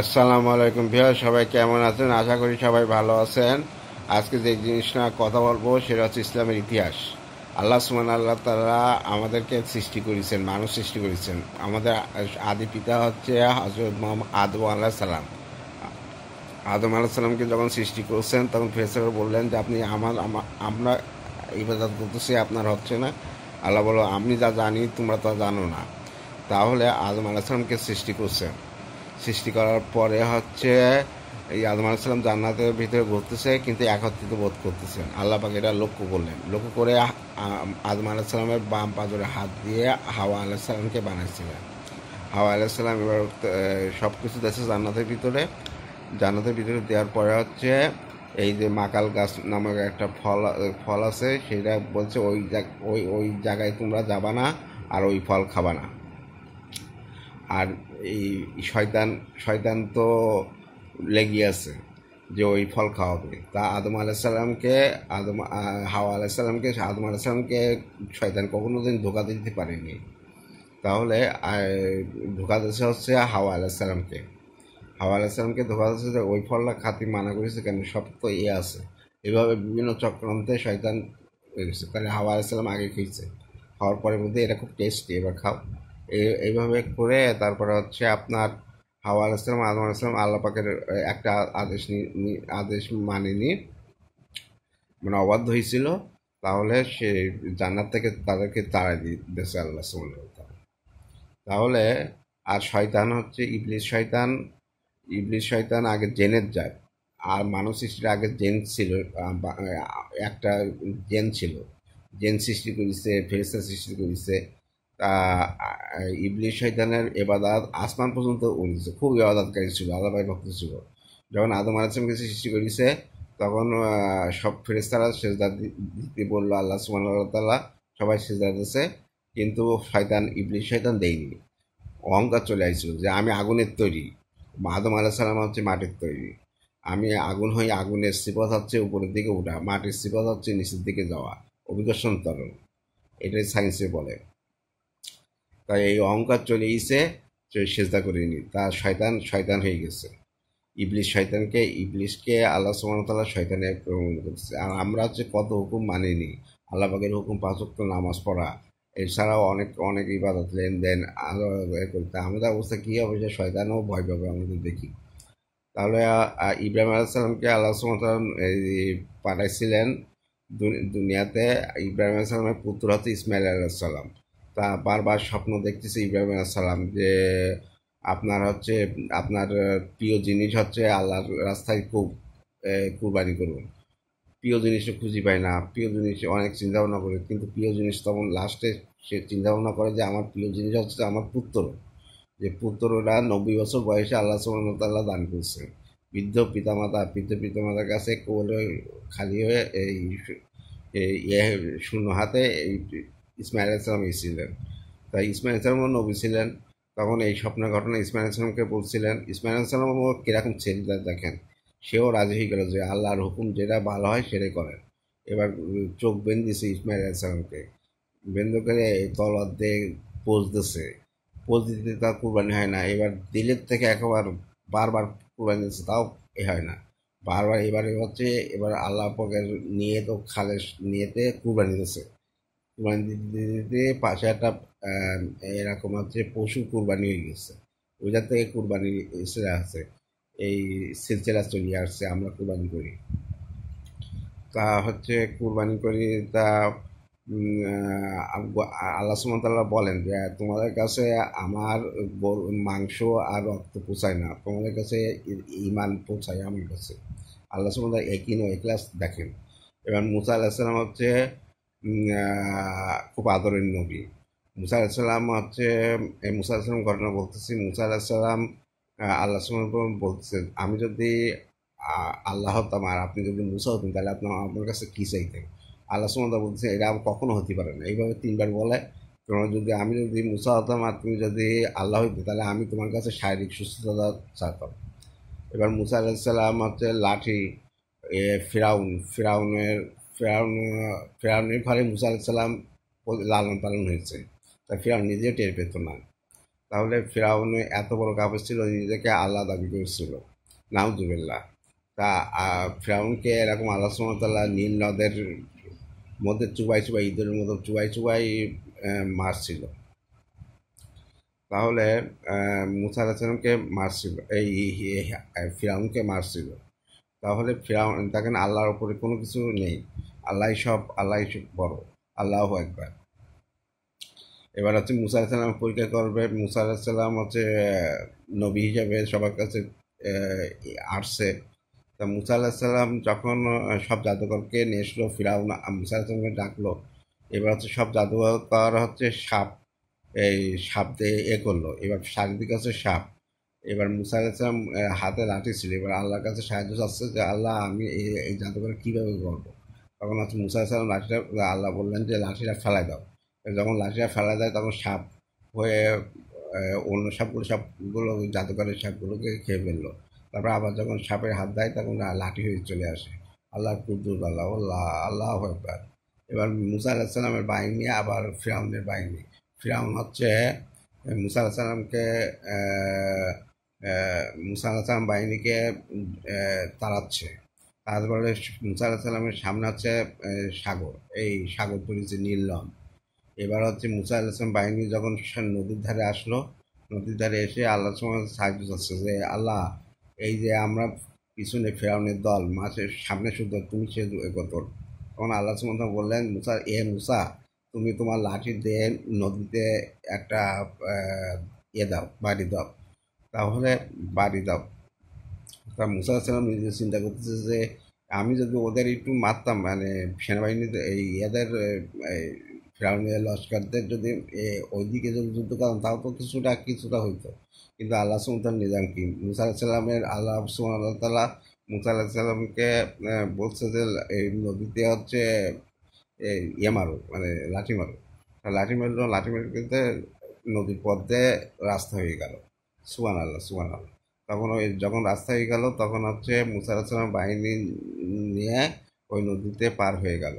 আসসালামু আলাইকুম ভাইয়া, সবাই কেমন আছেন? আশা করি সবাই ভালো আছেন। আজকে যে জিনিসটা কথা বলবো সেটা হচ্ছে ইসলামের ইতিহাস। আল্লাহ তাআলা আমাদেরকে সৃষ্টি করেছেন, মানুষ সৃষ্টি করেছেন। আমাদের আদি পিতা হচ্ছে হযরত মুহাম্মদ আদম আলাইহিস সালাম। আদম আলাইহিস সালামকে যখন সৃষ্টি করেছেন তখন ফেরেশতারা বললেন যে আপনি আমরা ইবাদত করতেছি, আপনার হচ্ছে না। আল্লাহ বলল, আমি যা জানি তোমরা তা জানো না। তাহলে আদম আলাইহিস সালামকে সৃষ্টি করছেন। সৃষ্টি করার পরে হচ্ছে এই আদম আলাইসাল্লাম জান্নাতের ভিতরে ঘুরতেছে, কিন্তু একত্রিত বোধ করতেছেন। আল্লাহ পাক এটা লক্ষ্য করলেন। লক্ষ্য করে আদম আলাইসাল্লামের বাম পাজরে হাত দিয়ে হাওয়া আলাইসাল্লামকে বানাইছিলেন। হাওয়া আলাইসাল্লাম এবার সব কিছু দেখছে জান্নাতের ভিতরে দেওয়ার পরে হচ্ছে এই যে মাকাল গাছ নামক একটা ফল আছে, সেটা বলছে ওই জায়গায় তোমরা যাবা না, আর ওই ফল খাবা না। আর এই শয়তান তো লেগে আছে যে ওই ফল খাওয়াবে। তা হাওয়া আদম আলাইসাল্লামকে শয়তান কখনো দিন ধোকা দিতে পারেনি। তাহলে ধোকা দিচ্ছে হচ্ছে হাওয়া আলাইসাল্লামকে ধোকা দিচ্ছে যে ওই ফলটা খাতি মানা করেছে কেন, সব তো আছে। এভাবে বিভিন্ন চক্রান্তে শয়তান গেছে। তাহলে হাওয়া আলাইসাল্লাম আগে খেয়েছে, খাওয়ার পরে বলতে এটা খুব টেস্টি, এবার খাও। এইভাবে করে তারপরে হচ্ছে আপনার হাওয়া আলাইসালাম আদম আলাইসালাম আল্লাহ পাকের একটা আদেশ মানেনি, মানে অবাধ্য হয়েছিল। তাহলে সে জান্নাত থেকে তাদেরকে তাড়াই দিয়েছে আল্লাহ সুবহানাহু ওয়া তাআলা। তাহলে আর শয়তান হচ্ছে ইবলিস শয়তান আগে জেনের জাত। আর মানব সৃষ্টির আগে জেন ছিল, একটা জেন ছিল। জেন সৃষ্টি করেছে, ফেরেশতা সৃষ্টি করেছে। তা ইবলিস শয়তানের এবাদত আসমান পর্যন্ত উঠেছে, খুব ইবাদতকারী ছিল, আল্লাহ পাকের ভক্ত ছিল। যখন আদম আলাইহিসসালামকে সৃষ্টি করেছে তখন সব ফেরেশতারা সেজদা দিতে বললো আল্লাহ সুবহানাহু ওয়া তাআলা, সবাই সেজদা দিয়েছে। কিন্তু ইবলিস শয়তান দেয়নি। অহংকার চলে আসছিল যে আমি আগুনের তৈরি, আদম আলাইহিসসালাম হচ্ছে মাটির তৈরি। আমি আগুন হই, আগুনের সিফাত হচ্ছে উপরের দিকে ওঠা, মাটির সিফাত হচ্ছে নিচের দিকে যাওয়া, অভিকর্ষণ ত্বরণ। এটাই সায়েন্সে বলে। তাই এই অহংকার চলে এসে সেজদা করেনি, তার শয়তান হয়ে গেছে। ইবলিশকে আল্লাহ সুবহানাহু ওয়া তাআলা শয়তানে পরিণত করছে। আর আমরা হচ্ছে কত হুকুম মানিনি। আল্লাহ পাকের হুকুম ৫ ওয়াক্ত নামাজ পড়া, এছাড়াও অনেক অনেক ইবাদত, লেনদেন আরো করতে, আমাদের অবস্থা কী হবে যে শয়তানও ভয় পাবে আমাদের দেখি। তাহলে ইব্রাহিম আলাইহিস সালামকে আল্লাহ সুবহানাহু ওয়া তাআলা পাঠাইছিলেন দুনিয়াতে। ইব্রাহিম আলাইহিস সালামের পুত্র হচ্ছে ইসমাইল আলাইহিস সালাম। তা বারবার স্বপ্ন দেখতেছে ইব্রাহিম আলাইহিস সালাম যে আপনার প্রিয় জিনিস হচ্ছে আল্লাহর রাস্তায় খুব কুরবানি করুন। প্রিয় জিনিসও খুঁজে পায় না, প্রিয় জিনিস অনেক চিন্তা ভাবনা করে, কিন্তু প্রিয় জিনিস তখন লাস্টে সে চিন্তা ভাবনা করে যে আমার প্রিয় জিনিস হচ্ছে আমার পুত্র। যে পুত্ররা ৯০ বছর বয়সে আল্লাহ সুবহানাহু ওয়া তাআলা দান করছে। বৃদ্ধ পিতামাতার কাছে কোলে খালি হয়ে শূন্য হাতে ইসমাইল আলাইহিস সালাম এসেছিলেন। তাই ইসমাইল আলাইহিস সালামও নবী ছিলেন। তখন এই স্বপ্নের ঘটনা ইসমাইল আলাইহিস সালামকে বলছিলেন। ইসমাইল আলাইহিস সালামও কিরকম ছেলেটা দেখেন, সেও রাজি হয়ে গেল যে আল্লাহর হুকুম যেটা ভালো হয় সেটাই করেন। এবার চোখ বেঁধেছে ইসমাইল আলাইহিস সালামকে, বেঁধে করে তলোয়ার দিয়ে পোজ দিছে। পোজ দিতে তার কুরবানি হয় না। এবার দিলের থেকে একবার বারবার কুরবানি দিচ্ছে, তাও হয় না। বারবার এবার আল্লাহ পাকের নিয়েতে কুরবানি দিচ্ছে। কুরবানি দিতে দিতে পাশে একটা এরকম হচ্ছে পশু কুরবানি হয়ে গেছে। ওইটার থেকে কুরবানি চলে আসছে, এই সিলসিলা চলে আসছে, আমরা কুরবানি করি। তা হচ্ছে কুরবানি করি। তা আল্লাহ সুবহানাহু ওয়া তাআলা বলেন যে তোমাদের কাছে আমার মাংস আর রক্ত পোষায় না, তোমাদের কাছে ঈমান পৌঁছায় আমার কাছে। আল্লাহ সুবহানাহু ওয়া তাআলা একই নয়, এখলাস দেখেন। এবার মুসা আলাইহিস সালাম হচ্ছে খুব আদরের নবী। মুসা আলাইহিস সালাম হচ্ছে মুসা আলাইহিস সালাম ঘটনা বলতেছি। মুসা আলাইহিস সালাম আল্লাহ সুবহানাহু ওয়া তাআলা বলতেছেন, আমি যদি আল্লাহ হতাম আর আপনি যদি মুসা হতেন তাহলে আপনার কাছে কী চাইতেন? আল্লাহ সুবহানাহু ওয়া তাআলা বলতেছেন এটা কখনো হতে পারে না। এইভাবে ৩ বার বলে, আমি যদি মুসা হতাম আর তুমি যদি আল্লাহ হইতে তাহলে আমি তোমার কাছে শারীরিক সুস্থতা চাইতাম। এবার মুসা আলাইহিস সালাম হচ্ছে লাঠি, ফিরাউন ফিরাউনের ফেরাউন ফেরাউনের ঘরে মুসা আলাইহিস সালাম লালন পালন হয়েছে। তা ফিরাউন নিজেও টের পেত না। তাহলে ফিরাউনে এত বড় কাফের ছিল, নিজেকে আল্লাহ দাবি করেছিল, নাউজুবিল্লাহ। তা ফিরাউনকে এরকম আল্লাহ সুবহানাহু ওয়া তাআলা নীল নদের মধ্যে চুবাই চুবাই, ঈদের মতো চুবাই চুবাই মারছিল। তাহলে মুসা আলাইহিস সালামকে মারছিল, ফিরাউনকে মারছিল। তাহলে ফিরাউন দেখেন, আল্লাহর উপরে কোনো কিছু নেই, আল্লাহই সব বড়। আল্লাহু আকবার। এবার হচ্ছে মুসা আলাইহিস সালাম পরীক্ষা করবে। মুসা আলাইহিস সালাম হচ্ছে নবী হিসেবে সবার কাছে আসছে। তা মুসা আলাহিসাল্লাম যখন সব জাদুকরকে নিয়ে এসলো, ফিরাউন মুসা আলাহিসাল্লামকে ডাকলো। এবার হচ্ছে সব জাদুকর হচ্ছে সাপ, এই সাপ দিয়ে করলো। এবার চারিদিকে হচ্ছে সাপ। এবার মুসা আলাহিসাল্লাম হাতে লাঠি ছিল, এবার আল্লাহর কাছে সাহায্য চাচ্ছে যে আল্লাহ আমি এই জাদুকর কীভাবে করবো। তখন হচ্ছে মুসা আলাহিসাল্লাম লাঠিটা, আল্লাহ বললেন যে লাঠিটা ফেলাই দাও। যখন লাঠিটা ফেলা দেয় তখন সাপ হয়ে অন্য সবগুলো জাদুকরের সাপগুলোকে খেয়ে ফেললো। তারপর আবার যখন সাপের হাত দেয় তখন লাঠি হয়ে চলে আসে। আল্লাহর কুদ্দুস, আল্লাহ আল্লাহ আকবার। এবার মুসা আলাহিসাল্লামের বাহিনী আবার ফিরাউনের বাহিনী। ফিরাউন হচ্ছে মুসা আলাহিসাল্লামকে মুসা আলাহিসাল্লাম বাহিনীকে তাড়াচ্ছে। তারপরে মুসা আলাহিসাল্লামের সামনে হচ্ছে সাগর, এই সাগর পড়েছে নীল নদ। এবার হচ্ছে মুসা আলাহিসাল্লাম বাহিনী যখন নদীর ধারে আসলো, নদীর ধারে এসে আল্লাহ সাহায্য চাচ্ছে যে আল্লাহ, এই যে আমরা পিছনে ফেরাউনের দল, মাছের সামনে শুধু তুমি সে কত। তখন আল্লাহ সুবহানাহু বললেন, মুসা, তুমি তোমার লাঠি দিয়ে নদীতে একটা দাও, বাড়ি দাও। তাহলে বাড়ি দাও। তা মুসা সালাম নিজে চিন্তা করতেছে যে আমি যদি ওদের একটু মারতাম, মানে সেনাবাহিনীতে এদের ফিরাউনের লস্করদের যদি ওইদিকে যদি যুদ্ধ করতাম, তাও তো কিছুটা হইতো। কিন্তু আল্লাহ সুবহানাহু নিজাম কি, মুসা আলাইহিসসালামের আল্লাহ সুবহানাহু তাআলা মুসা আলাইহিসসালামকে বলছে যে এই নদীতে হচ্ছে মারো, মানে লাঠি মারো। লাঠি মারলো, লাঠি মারতে নদীর পথে রাস্তা হয়ে গেল। সুবহানাল্লাহ, সুবহানাল্লাহ। তখন ওই যখন রাস্তা হয়ে গেল, তখন হচ্ছে মুসা আলাইহিসসালাম বাহিনী নিয়ে ওই নদীতে পার হয়ে গেল।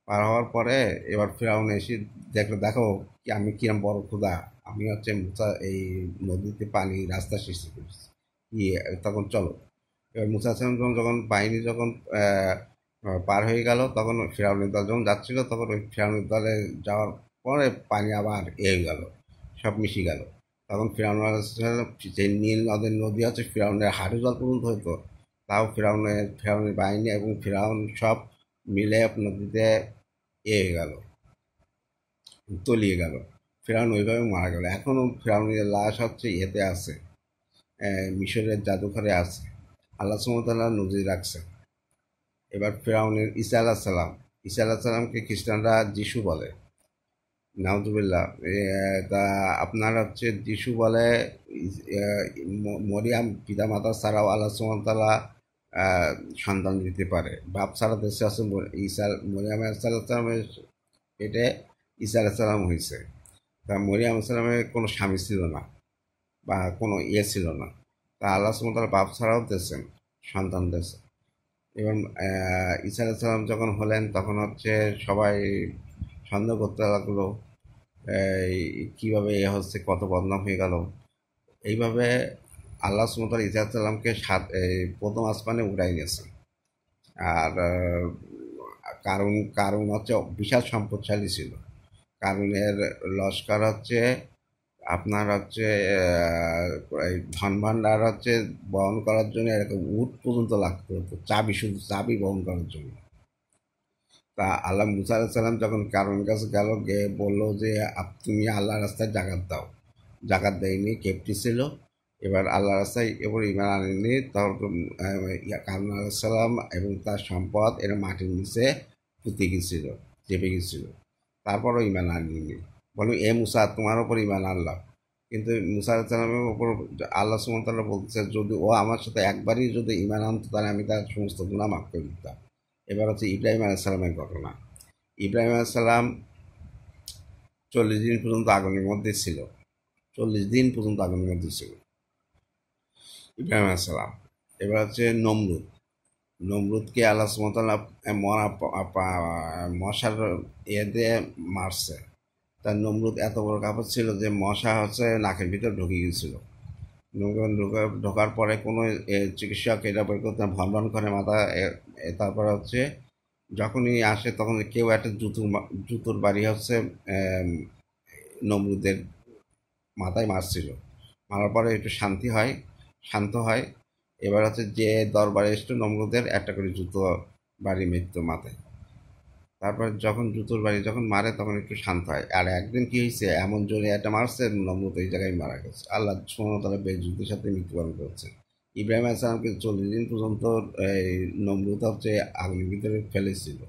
পার হওয়ার পরে এবার ফিরাউন এসে দেখলো, দেখো কি আমি কিরম বড় খোদা, আমি হচ্ছে মুসা এই নদীতে পানি রাস্তা সৃষ্টি করেছি। তখন চলো। এবার মুসা আলাইহিসসালাম যখন বাহিনী যখন পার হয়ে গেল, তখন ফিরাউনের দল যখন যাচ্ছিল, তখন ওই ফিরাউনের দলে যাওয়ার পরে পানি আবার গেল, সব মিশে গেল। তখন ফিরাউন আলাইহিসসালাম, যে নীল নদী হচ্ছে ফিরাউনের হাঁটু জল পর্যন্ত হতো, তাও ফিরাউনের বাহিনী এবং ফিরাউন সব মিলে নদীতে হয়ে গেল, তলিয়ে গেল। ফিরাউন ওইভাবে মারা গেল। এখনও ফিরাউনের লাশ হচ্ছে আছে, মিশরের জাদুঘরে আছে। আল্লাহ সুবহানাহু ওয়া তাআলা নজির রাখছে। এবার ফিরাউনের ঈসা আলাইহিস সালামকে খ্রিস্টানরা যিশু বলে, নাউজুবিল্লাহ। তা আপনার হচ্ছে যিশু বলে, মরিয়াম পিতামাতা ছাড়াও আল্লাহ সুবহানাহু ওয়া তাআলা সন্তান দিতে পারে। বাপ ছাড়া দেশে আছে মরিয়াম আলাইহিস সালামের পেটে ঈসা আলাইহিস সালাম হয়েছে। তা মরিয়াম আলাইহিস সালামের কোনো স্বামী ছিল না বা কোনো ছিল না। তা আল্লাহ সুবহানাহু ওয়া তাআলা বাপ ছাড়াও দিয়েছেন, সন্তান দিয়েছেন। এবং ঈসা আলাইহিস সালাম যখন হলেন, তখন হচ্ছে সবাই সন্দেহ করতে লাগলো কীভাবে হচ্ছে কত বদনাম হয়ে গেল। এইভাবে আল্লাহ সুবহানাহু ওয়া তাআলা ঈসা আলাইহিস সালামকে প্রথম আসমানে উঠাই নিয়েছেন। আর কারণ হচ্ছে বিশাল সম্পদশালী ছিল। কারণের লস্কর হচ্ছে আপনার হচ্ছে এই ধন ভাণ্ডার হচ্ছে বহন করার জন্য এরকম উট পর্যন্ত লাগতে হতো, শুধু চাবি বহন করার জন্য। তা আল্লাহ মুসা আলাইহিস সালাম যখন কারণের কাছে গেল, গিয়ে বললো যে তুমি আল্লাহ রাস্তায় জাকাত দাও। জাকাত দেয়নি, কেপটি ছিল। এবার আল্লাহ রাস্তায় এবার ইমান আনেনি। তখন কারণ আলাইহিস সালাম এবং তার সম্পদ এর মাটির নিচে পুঁতে গেছিল, চেপে গেছিল। তারপরও ইমান আনেনি। বলুন, মুসা, তোমার ওপর ইমান আনলাম। কিন্তু মুসা আলাইহিস সালামের ওপর আল্লাহ সুবহানাহু ওয়া তাআলা বলতেছে, যদি ও আমার সাথে একবারই যদি ইমান আনতো, তাহলে আমি তার সমস্ত গুনাহ মাফ করে দিতাম। এবার হচ্ছে ইব্রাহিম আলাইহিস সালামের ঘটনা। ইব্রাহিম আলাইহিস সালাম 40 দিন পর্যন্ত আগুনের মধ্যে ছিল। 40 দিন পর্যন্ত আগুনের মধ্যে ছিল ইব্রাহিম আলাইহিস সালাম। এবার হচ্ছে নমরুদকে আল্লাহ সুবহানাহু ওয়া তাআলা মশার দিয়ে মারছে। তার নমরুদ এত বড় কাপড় ছিল যে মশা হচ্ছে নাকের ভিতর ঢুকে গিয়েছিল। ঢোকার পরে কোনো চিকিৎসক এটা বের করতে ভন ভন করে মাথা। তারপর হচ্ছে যখনই আসে তখন কেউ একটা জুতোর বাড়ি হচ্ছে নমরুদের মাথায় মারছিল। মারার পরে একটু শান্ত হয়। এবার হচ্ছে যে দরবারে এসে নমরুদের একটা করে জুতো বাড়ি মৃত্যু মাথায়। তারপর যখন জুতোর বাড়ি যখন মারে তখন একটু শান্ত হয়। আর একদিন কি হয়েছে, এমন জোরে একটা মারছে নমরুদ এই জায়গায় মারা গেছে। আল্লাহ সুবহানাহু ওয়া তাআলা বেজুতের সাথে মৃত্যুবরণ করছে। ইব্রাহিম আলাইহিস সালামকে 40 দিন পর্যন্ত এই নমরুদ হচ্ছে আগুনের ভিতরে ফেলেছিল।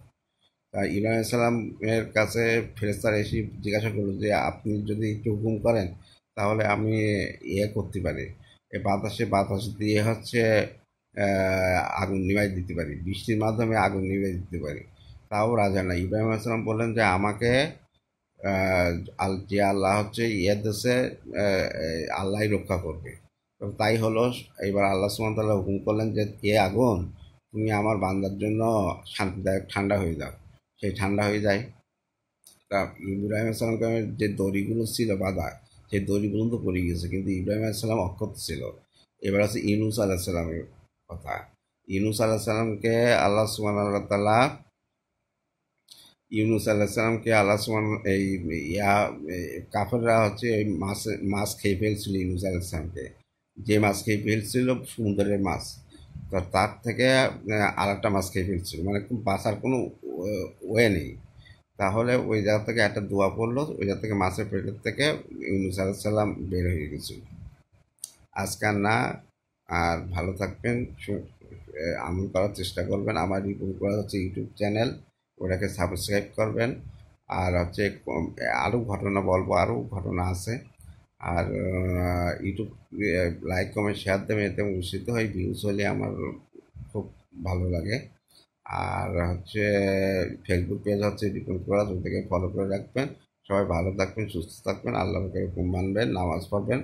তা ইব্রাহিম আলাইহিস সালামের কাছে ফেরেশতারা এসে জিজ্ঞাসা করলো যে আপনি যদি একটু হুকুম করেন তাহলে আমি করতে পারি, এই বাতাস দিয়ে হচ্ছে আগুন নিভাই দিতে পারি, বৃষ্টির মাধ্যমে আগুন নিভাই দিতে পারি। তাও রাজা না। ইব্রাহিম আলাইহিস সালাম বললেন যে আমাকে যে আল্লাহ হচ্ছে দেশে আল্লাহই রক্ষা করবে। তো তাই হলো। এবার আল্লাহ সুবহানাহু ওয়া তাআলা হুকুম করলেন যে আগুন, তুমি আমার বান্দার জন্য শান্তিদায়ক ঠান্ডা হয়ে যাও। সেই ঠান্ডা হয়ে যায়। তা ইব্রাহিম আসসালামকে যে দড়িগুলো ছিল বাঁধা, সেই দড়িগুলো তো পড়ে গেছে, কিন্তু ইব্রাহিম আসসালাম অক্ষত ছিল। এবার আছে ইউনুস আলাইহিস সালামের কথা। ইউনুস আলাইহিস সালামকে আল্লাহ সুবহানাহু ওয়া তাআলা ইউনুস আলাইহিস সালামকে আল্লাহ সুবহানাহু এই ইয়া কাফেররা হচ্ছে ওই মাছ খেয়ে ফেলছিল ইউনুস আলাইহিস সালামকে। যে মাছ খেয়ে ফেলছিল সমুদ্রের মাছ। তো তার থেকে আরেকটা মাছ খেয়ে ফেলছিল, মানে বাঁচার কোনো ওয়ে নেই। তাহলে ওই জায়গা থেকে একটা দোয়া পড়লো, ওই জায়গা থেকে মাছের পেটের থেকে ইউনুস আলাইহিস সালাম বের হয়ে গেছিল। আজকাল না। আর ভালো থাকবেন, আমল করার চেষ্টা করবেন। আমার রিপোর্ট করা হচ্ছে ইউটিউব চ্যানেল, ওটাকে সাবস্ক্রাইব করবেন। আর হচ্ছে আরও ঘটনা বলবো, আরও ঘটনা আছে। আর ইউটিউব লাইক কমেন্ট শেয়ার দেবেন, এতে আমি উৎসাহিত হই। ভিউজ হলে আমার খুব ভালো লাগে। আর হচ্ছে ফেসবুক পেজ হচ্ছে রিপোর্ট করা, ওটাকে ফলো করে রাখবেন। সবাই ভালো থাকবেন, সুস্থ থাকবেন, আল্লাহকে হুকুম মানবেন, নামাজ পড়বেন,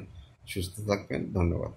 সুস্থ থাকবেন। ধন্যবাদ।